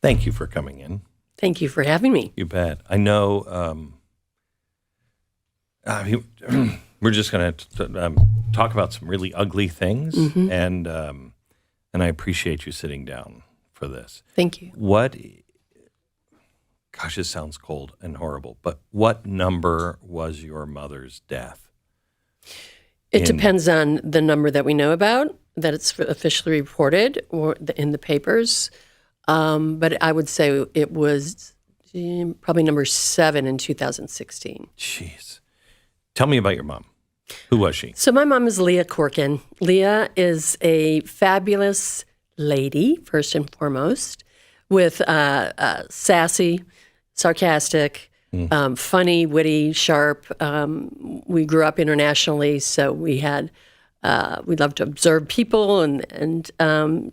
Thank you for coming in. Thank you for having me. You bet. I know we're just going to talk about some really ugly things, and I appreciate you sitting down for this. Thank you. Gosh, this sounds cold and horrible, but what number was your mother's death? It depends on the number that we know about, that it's officially reported or in the papers. But I would say it was probably number 7 in 2016. Jeez. Tell me about your mom. Who was she? So my mom is Leah Corken. Leah is a fabulous lady, first and foremost, with sassy, sarcastic, funny, witty, sharp. We grew up internationally, so we loved to observe people, and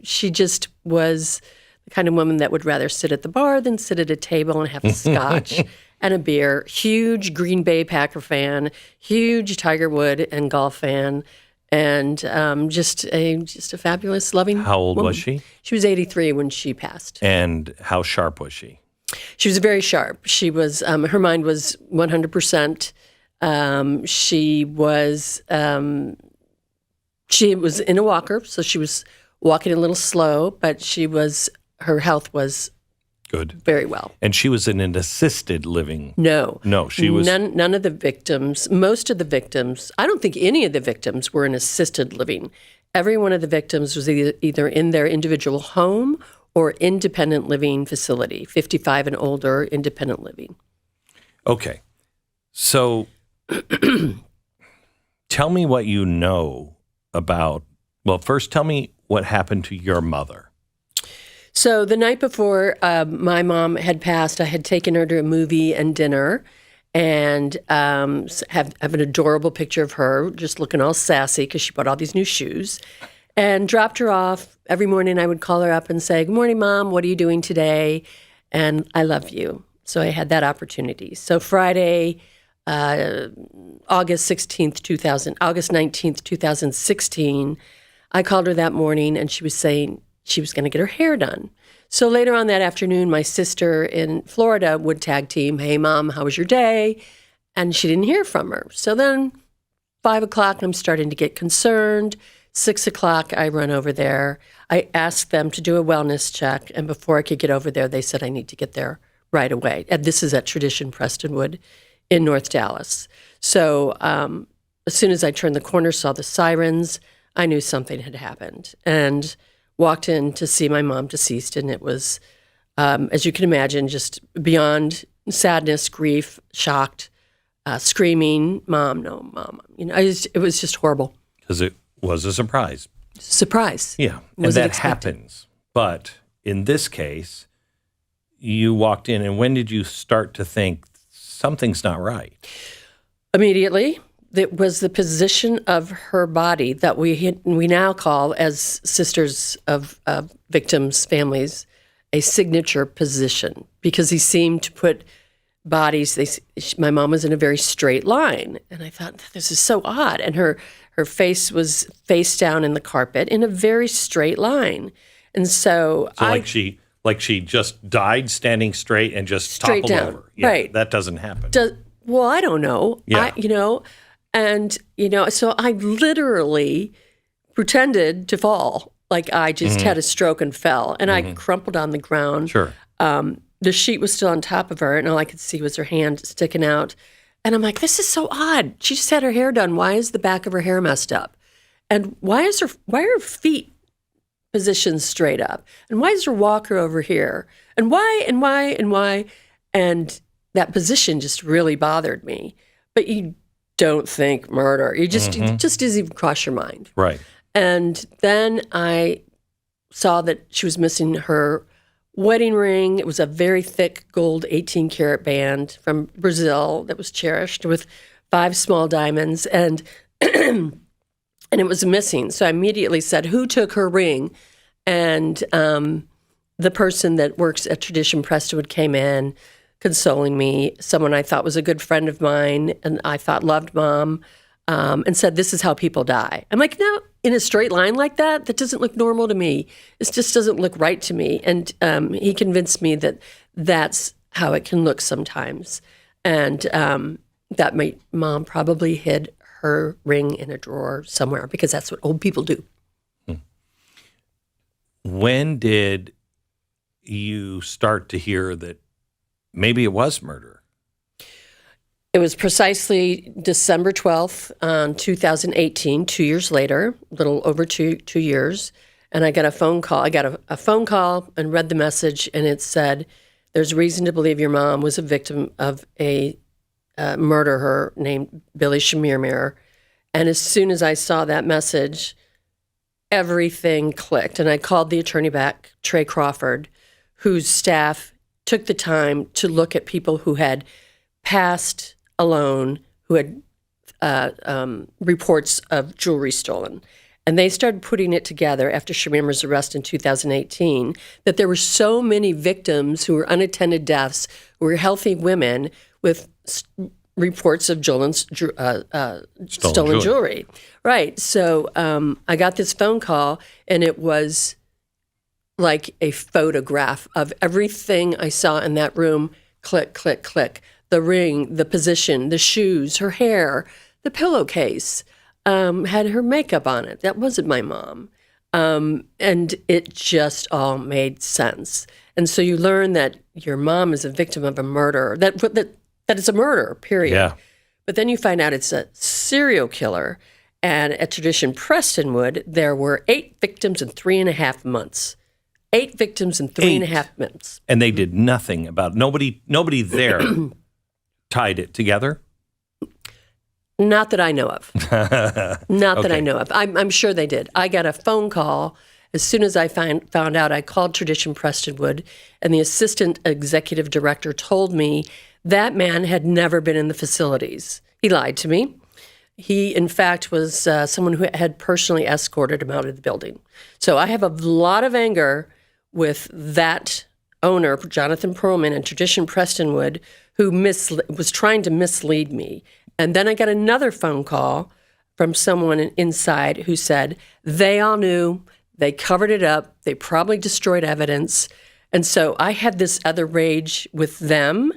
she just was the kind of woman that would rather sit at the bar than sit at a table and have a scotch and a beer. Huge Green Bay Packer fan, huge Tiger Woods and golf fan, and just a fabulous, loving How old woman. was she? She was 83 when she passed. And how sharp was she? She was very sharp. She was her mind was 100%. She was in a walker, so she was walking a little slow, but her health was good, very well. And she was in an assisted living. No, she was none of the victims. Most of the victims, I don't think any of the victims were in assisted living. Every one of the victims was either in their individual home or independent living facility, 55 and older, independent living. Okay. So tell me what you know about, well, first tell me what happened to your mother. So the night before my mom had passed, I had taken her to a movie and dinner and have an adorable picture of her just looking all sassy because she bought all these new shoes. And dropped her off. Every morning I would call her up and say, "Good morning, Mom. What are you doing today? And I love you." So I had that opportunity. So Friday, August 19th, 2016, I called her that morning and she was saying she was going to get her hair done. So later on that afternoon, my sister in Florida would tag team, "Hey, Mom, how was your day?" And she didn't hear from her. So then 5 o'clock, I'm starting to get concerned. 6 o'clock, I run over there. I asked them to do a wellness check, and before I could get over there, they said I need to get there right away. And this is at Tradition Prestonwood in North Dallas. So as soon as I turned the corner, saw the sirens, I knew something had happened, and walked in to see my mom deceased, and it was, as you can imagine, just beyond sadness, grief, shocked, screaming, "Mom, no, Mom." It was just horrible. Because it was a surprise. Surprise. Yeah, and that happens. But in this case, you walked in, and when did you start to think something's not right? Immediately. It was the position of her body that we now call, as sisters of victims' families, a signature position, because he seemed to put bodies. My mom was in a very straight line, and I thought, this is so odd. And her face was face down in the carpet in a very straight line, and so like she just died standing straight and just straight toppled down. over. Yeah, right? That doesn't happen. Well, I don't know. Yeah. So I literally pretended to fall, like I just had a stroke and fell, and I crumpled on the ground. Sure. The sheet was still on top of her, and all I could see was her hand sticking out. And I'm like, this is so odd. She just had her hair done. Why is the back of her hair messed up? And why are her feet positioned straight up? And why is her walker over here? And why? And that position just really bothered me. But you don't think murder. It just doesn't even cross your mind. Right. And then I saw that she was missing her wedding ring. It was a very thick gold 18-karat band from Brazil that was cherished with 5 small diamonds, and and it was missing. So I immediately said, "Who took her ring?" And the person that works at Tradition Prestonwood came in, consoling me, someone I thought was a good friend of mine and I thought loved Mom. and said, "This is how people die." I'm like, no, in a straight line like that, that doesn't look normal to me. This just doesn't look right to me. And he convinced me that that's how it can look sometimes, and that my mom probably hid her ring in a drawer somewhere because that's what old people do. When did you start to hear that maybe it was murder? It was precisely December 12th, 2018, 2 years later, a little over two years, and I got a phone call. I got a phone call and read the message, and it said, "There's reason to believe your mom was a victim of a murderer named Billy Chemirmir." And as soon as I saw that message, everything clicked. And I called the attorney back, Trey Crawford, whose staff took the time to look at people who had passed alone, who had reports of jewelry stolen. And they started putting it together after Chemirmir's arrest in 2018 that there were so many victims who were unattended deaths, who were healthy women with reports of stolen jewelry. Right. So I got this phone call, and it was like a photograph of everything I saw in that room. Click, click, click. The ring, the position, the shoes, her hair, the pillowcase, had her makeup on it. That wasn't my mom. And it just all made sense. And so you learn that your mom is a victim of a murder, that it's a murder, period. Yeah. But then you find out it's a serial killer. And at Tradition Prestonwood, there were 8 victims in 3.5 months. 8 victims in 3.5 months. And they did nothing about it. Nobody there tied it together? Not that I know of. Not that I know of. I'm sure they did. I got a phone call. As soon as I found out, I called Tradition Prestonwood, and the assistant executive director told me that man had never been in the facilities. He lied to me. He, in fact, was someone who had personally escorted him out of the building. So I have a lot of anger with that owner, Jonathan Perlman, and Tradition Prestonwood, who was trying to mislead me. And then I got another phone call from someone inside who said they all knew, they covered it up, they probably destroyed evidence. And so I had this other rage with them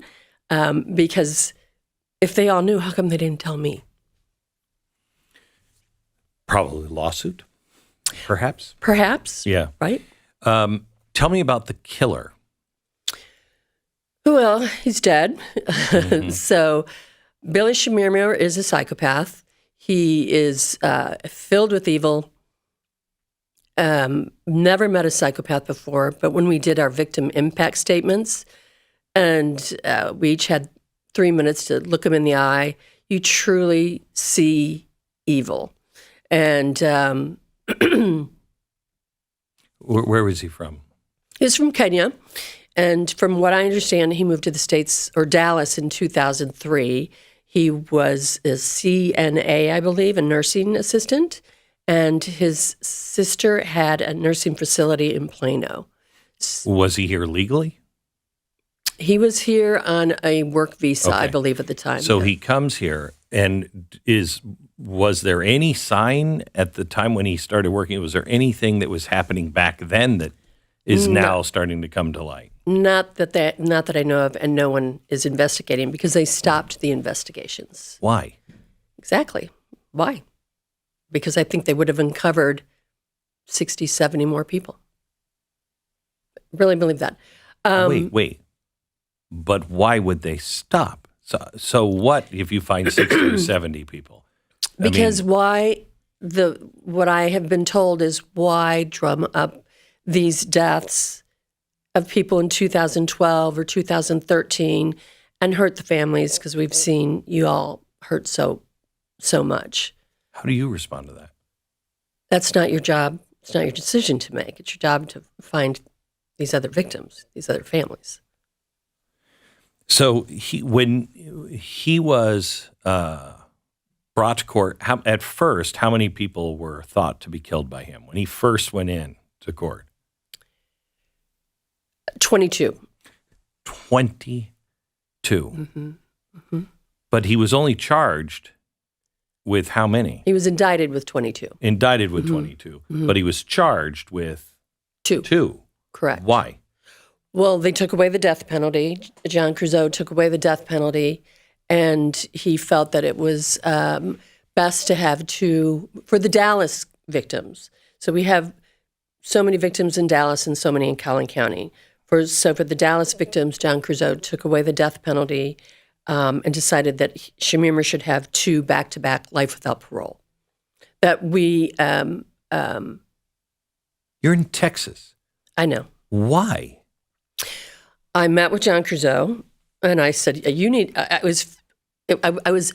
because if they all knew, how come they didn't tell me? Probably lawsuit, perhaps. Perhaps. Yeah. Right? Tell me about the killer. Well, he's dead. Mm-hmm. So Billy Chemirmir is a psychopath. He is filled with evil. Never met a psychopath before, but when we did our victim impact statements, and we each had 3 minutes to look him in the eye, you truly see evil. And where was he from? He's from Kenya. And from what I understand, he moved to the States, or Dallas, in 2003. He was a CNA, I believe, a nursing assistant. And his sister had a nursing facility in Plano. Was he here legally? He was here on a work visa, Okay. I believe, at the time. So yeah. he comes here, and was there any sign at the time when he started working? Was there anything that was happening back then that is now starting to come to light? Not that I know of, and no one is investigating because they stopped the investigations. Why? Exactly. Why? Because I think they would have uncovered 60, 70 more people. Really believe that. Wait. But why would they stop? So what if you find 60 or 70 people? Because what I have been told is why drum up these deaths of people in 2012 or 2013 and hurt the families, because we've seen you all hurt so much. How do you respond to that? That's not your job. It's not your decision to make. It's your job to find these other victims, these other families. So when he was brought to court, at first, how many people were thought to be killed by him when he first went in to court? 22. 22. Mm-hmm. Mm-hmm. But he was only charged with how many? He was indicted with 22. Indicted with 22, but he was charged with two. Correct. Why? Well, they took away the death penalty. John Creuzot took away the death penalty, and he felt that it was best to have two for the Dallas victims. So we have so many victims in Dallas and so many in Collin County. So for the Dallas victims, John Creuzot took away the death penalty and decided that Chemirmir should have two back-to-back life without parole. That we... You're in Texas. I know. Why? I met with John Creuzot, and I said, "You need." I was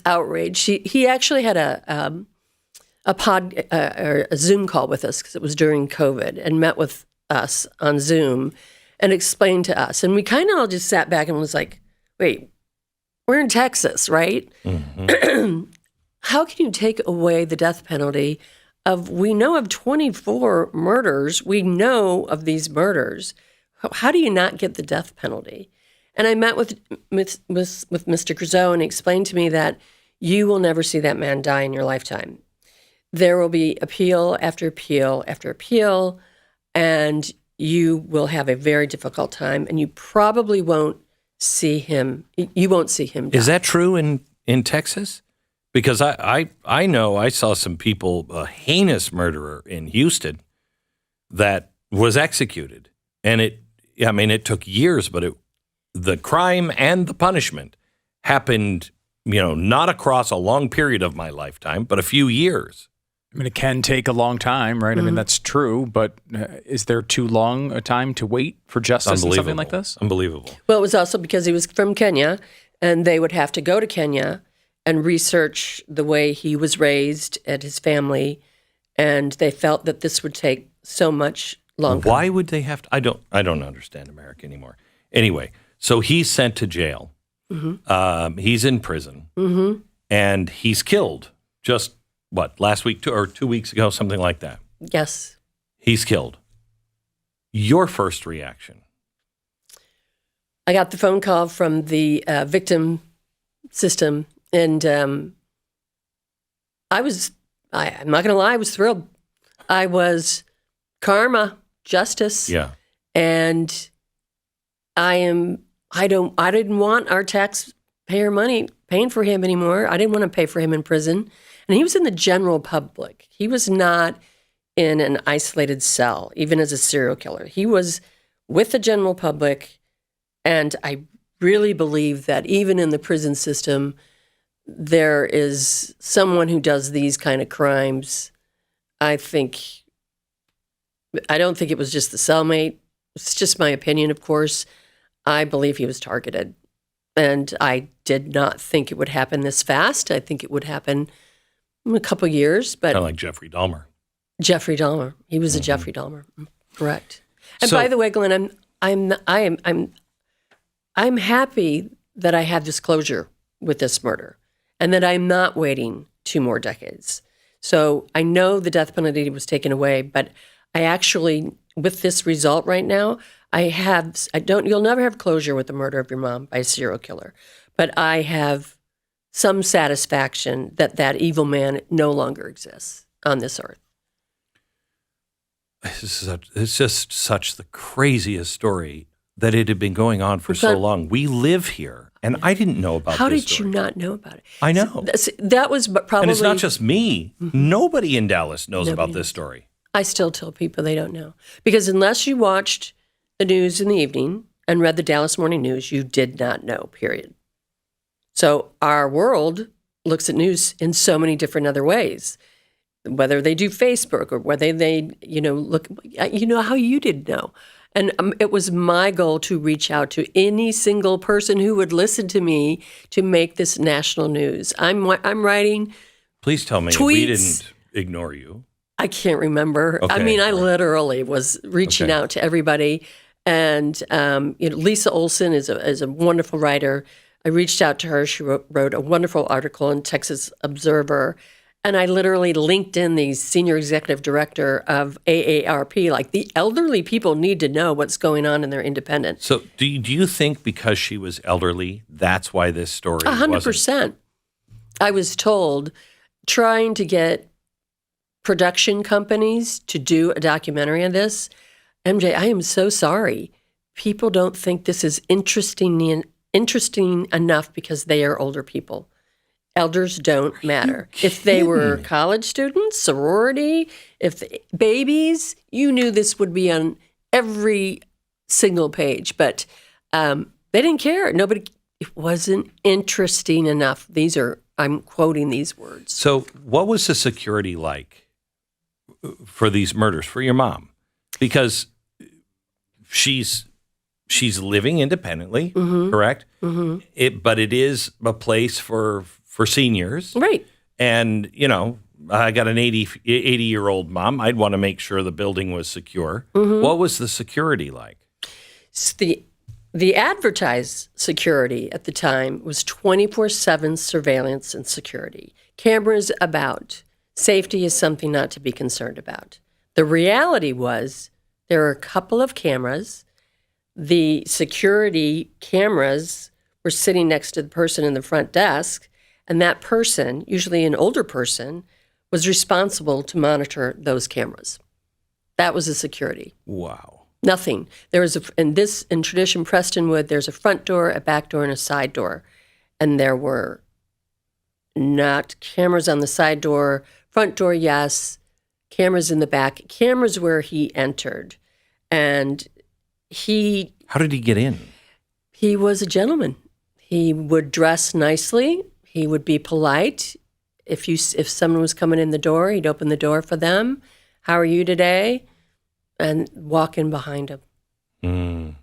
outraged. He actually had a Zoom call with us because it was during COVID, and met with us on Zoom and explained to us. And we kind of all just sat back and was like, "Wait, we're in Texas, right? Mm-hmm. How can you take away the death penalty we know of 24 murders. We know of these murders. How do you not get the death penalty?" And I met with Mr. Creuzot, and he explained to me that you will never see that man die in your lifetime. There will be appeal after appeal after appeal, and you will have a very difficult time, and you probably won't see him. You won't see him die. Is that true in Texas? Because I know I saw some people, a heinous murderer in Houston that was executed. And it took years, but the crime and the punishment happened, not across a long period of my lifetime, but a few years. I mean, it can take a long time, right? I mean, that's true, but is there too long a time to wait for justice in something like this? Unbelievable. Well, it was also because he was from Kenya, and they would have to go to Kenya and research the way he was raised and his family, and they felt that this would take so much longer. Why would they have to? I don't understand America anymore. Anyway, so he's sent to jail. Mm-hmm. He's in prison, and he's killed. Just last week or 2 weeks ago, something like that. Yes, he's killed. Your first reaction? I got the phone call from the victim system. And I'm not going to lie, I was thrilled. I was karma, justice. Yeah. And I didn't want our taxpayer money paying for him anymore. I didn't want to pay for him in prison. And he was in the general public. He was not in an isolated cell, even as a serial killer. He was with the general public. And I really believe that even in the prison system, there is someone who does these kind of crimes. I don't think it was just the cellmate. It's just my opinion, of course. I believe he was targeted. And I did not think it would happen this fast. I think it would happen in a couple of years. But kind of like Jeffrey Dahmer. Jeffrey Dahmer. He was a Jeffrey Dahmer. Correct. And So- by the way, Glenn, I'm happy that I had this closure with this murder, and that I'm not waiting 2 more decades. So I know the death penalty was taken away, but I actually, with this result right now, you'll never have closure with the murder of your mom by a serial killer, but I have some satisfaction that that evil man no longer exists on this earth. It's just such the craziest story that it had been going on for so long. We live here. And I didn't know about How this did story. you not know about it? I know. That was probably... And it's not just me. Nobody in Dallas knows Nobody about knows. this story. I still tell people they don't know. Because unless you watched the news in the evening and read the Dallas Morning News, you did not know, period. So our world looks at news in so many different other ways. Whether they do Facebook or whether they, look, how you didn't know. And it was my goal to reach out to any single person who would listen to me to make this national news. I'm writing. Please tell me tweets. We didn't ignore you. I can't remember. Okay, I mean, I all right. literally was reaching out to everybody. And Lisa Olson is a wonderful writer. I reached out to her. She wrote a wonderful article in Texas Observer. And I literally linked in the senior executive director of AARP. Like, the elderly people need to know what's going on in their independent. So do you think because she was elderly, that's why this story wasn't? 100%. I was told trying to get production companies to do a documentary on this. MJ, I am so sorry. People don't think this is interesting enough because they are older people. Elders don't matter. If they were college students, sorority, babies, you knew this would be on every single page, but they didn't care. It wasn't interesting enough. I'm quoting these words. So what was the security like for these murders, for your mom? Because she's living independently, correct? Mm-hmm. But it is a place for seniors. Right. And, I got an 80-year-old mom. I'd want to make sure the building was secure. Mm-hmm. What was the security like? The advertised security at the time was 24/7 surveillance and security. Cameras about. Safety is something not to be concerned about. The reality was there were a couple of cameras. The security cameras were sitting next to the person in the front desk, and that person, usually an older person, was responsible to monitor those cameras. That was the security. Wow. Nothing. There was in tradition Prestonwood, there's a front door, a back door, and a side door. And there were not cameras on the side door. Front door, yes. Cameras in the back. Cameras where he entered. And How did he get in? He was a gentleman. He would dress nicely. He would be polite. If someone was coming in the door, he'd open the door for them. How are you today? And walk in behind him. Mm.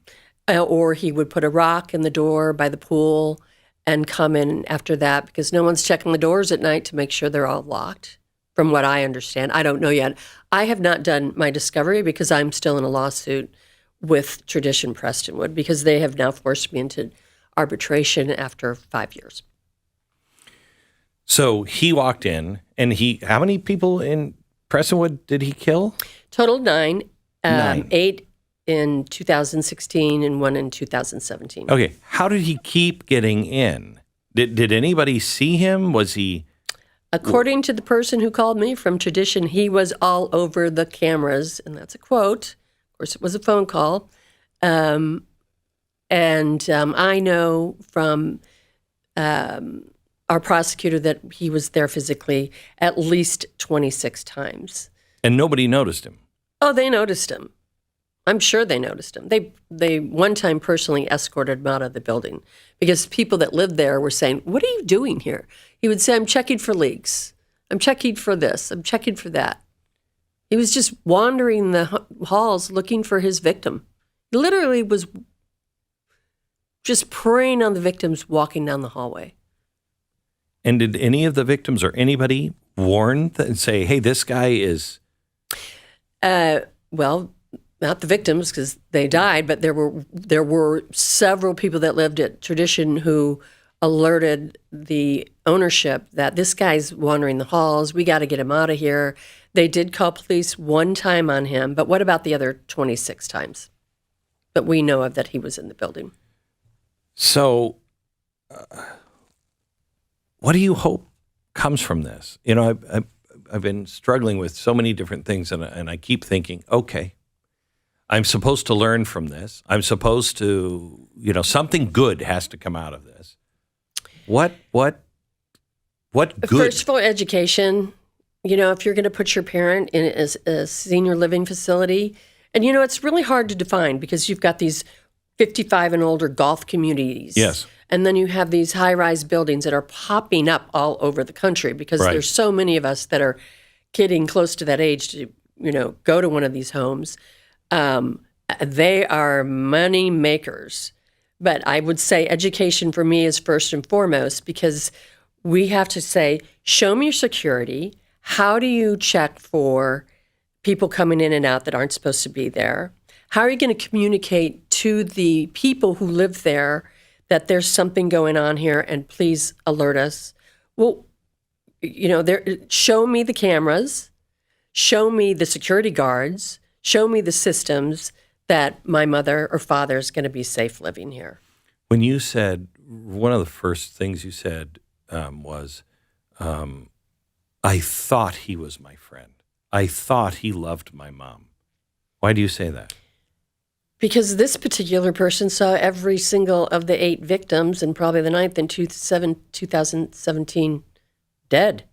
Or he would put a rock in the door by the pool and come in after that, because no one's checking the doors at night to make sure they're all locked, from what I understand. I don't know yet. I have not done my discovery because I'm still in a lawsuit with Tradition Prestonwood, because they have now forced me into arbitration after 5 years. So he walked in, and how many people in Prestonwood did he kill? Total 9. 8 in 2016 and 1 in 2017. Okay. How did he keep getting in? Did anybody see him? Was he? According to the person who called me from Tradition, he was all over the cameras, and that's a quote. Of course, it was a phone call. And I know from our prosecutor that he was there physically at least 26 times. And nobody noticed him? Oh, they noticed him. I'm sure they noticed him. They one time personally escorted him out of the building because people that lived there were saying, "What are you doing here?" He would say, "I'm checking for leaks. I'm checking for this. I'm checking for that." He was just wandering the halls looking for his victim. He literally was just preying on the victims walking down the hallway. And did any of the victims or anybody warn and say, "Hey, this guy is..." Well, not the victims because they died, but there were several people that lived at Tradition who alerted the ownership that this guy's wandering the halls. We got to get him out of here. They did call police one time on him, but what about the other 26 times that we know of that he was in the building? So, what do you hope comes from this? I've been struggling with so many different things, and I keep thinking, okay, I'm supposed to learn from this. I'm supposed to, something good has to come out of this. What good? First of all, education. If you're going to put your parent in a senior living facility, and it's really hard to define because you've got these 55 and older golf communities. Yes. And then you have these high-rise buildings that are popping up all over the country because Right. there's so many of us that are getting close to that age to, go to one of these homes. They are money makers. But I would say education for me is first and foremost because we have to say, show me your security. How do you check for people coming in and out that aren't supposed to be there? How are you going to communicate to the people who live there that there's something going on here and please alert us? Well, show me the cameras, show me the security guards, show me the systems that my mother or father is going to be safe living here. When you said, one of the first things you said was, I thought he was my friend. I thought he loved my mom. Why do you say that? Because this particular person saw every single of the 8 victims, and probably the 9th in 2017, dead.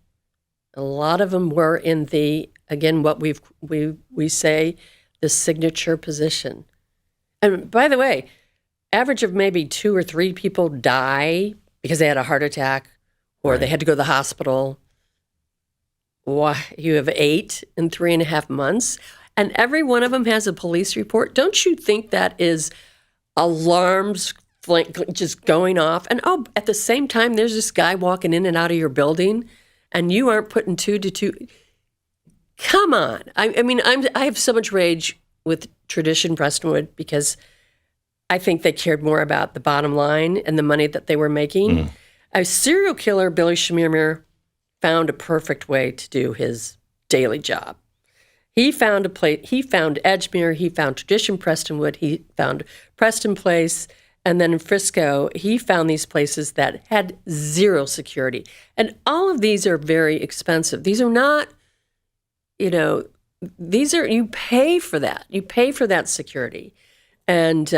A lot of them were in the, again, what we say, the signature position. And by the way, average of maybe 2 or 3 people die because they had a heart attack or they had to go to the hospital. Why, you have 8 in 3.5 months, and every one of them has a police report. Don't you think that is alarms just going off? And at the same time, there's this guy walking in and out of your building, and you aren't putting 2 to 2. Come on. I mean, I have so much rage with Tradition Prestonwood because I think they cared more about the bottom line and the money that they were making. A serial killer, Billy Chemirmir, found a perfect way to do his daily job. He found he found Edgemere, he found Tradition Prestonwood, he found Preston Place, and then in Frisco, he found these places that had 0 security. And all of these are very expensive. These are not, you pay for that. You pay for that security. And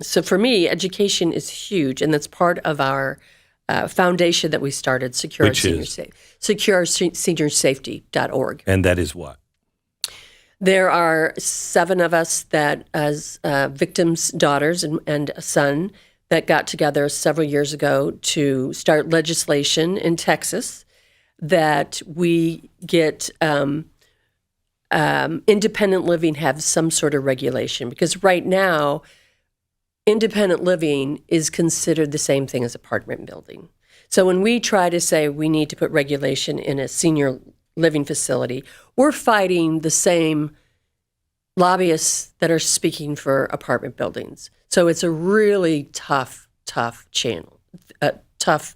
so for me, education is huge, and that's part of our foundation that we started, secureoursenior-safety.org. And that is what? There are 7 of us that, as victims' daughters and a son, that got together several years ago to start legislation in Texas that we get independent living have some sort of regulation. Because right now, independent living is considered the same thing as apartment building. So when we try to say we need to put regulation in a senior living facility, we're fighting the same lobbyists that are speaking for apartment buildings. So it's a really tough channel, tough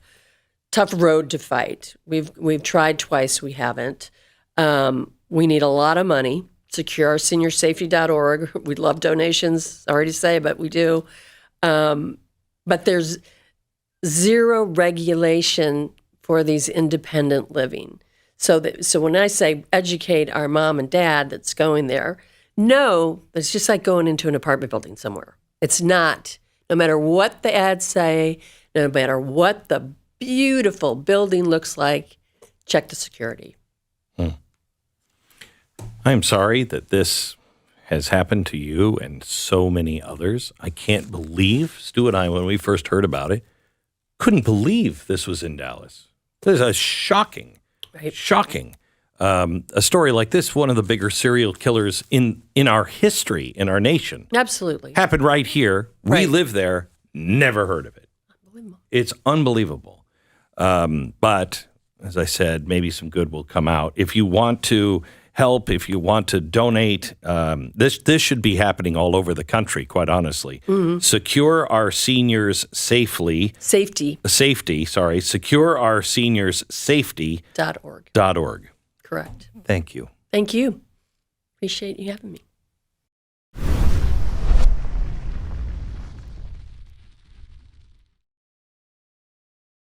road to fight. We've tried twice, we haven't. We need a lot of money. SecureOurSeniorSafety.org. We'd love donations, sorry to say, but we do. But there's 0 regulation for these independent living. So when I say educate our mom and dad that's going there, no, it's just like going into an apartment building somewhere. It's not. No matter what the ads say, no matter what the beautiful building looks like, check the security. I am sorry that this has happened to you and so many others. I can't believe, Stu and I, when we first heard about it, couldn't believe this was in Dallas. This is shocking. A story like this, one of the bigger serial killers in our history, in our nation. Absolutely. Happened right here. We live there, never heard of it. Unbelievable. It's unbelievable. But, as I said, maybe some good will come out. If you want to help, if you want to donate, this should be happening all over the country, quite honestly. Secure Our Seniors Safety. Secure Our Seniors Safety.org. Correct. Thank you. Thank you. Appreciate you having me.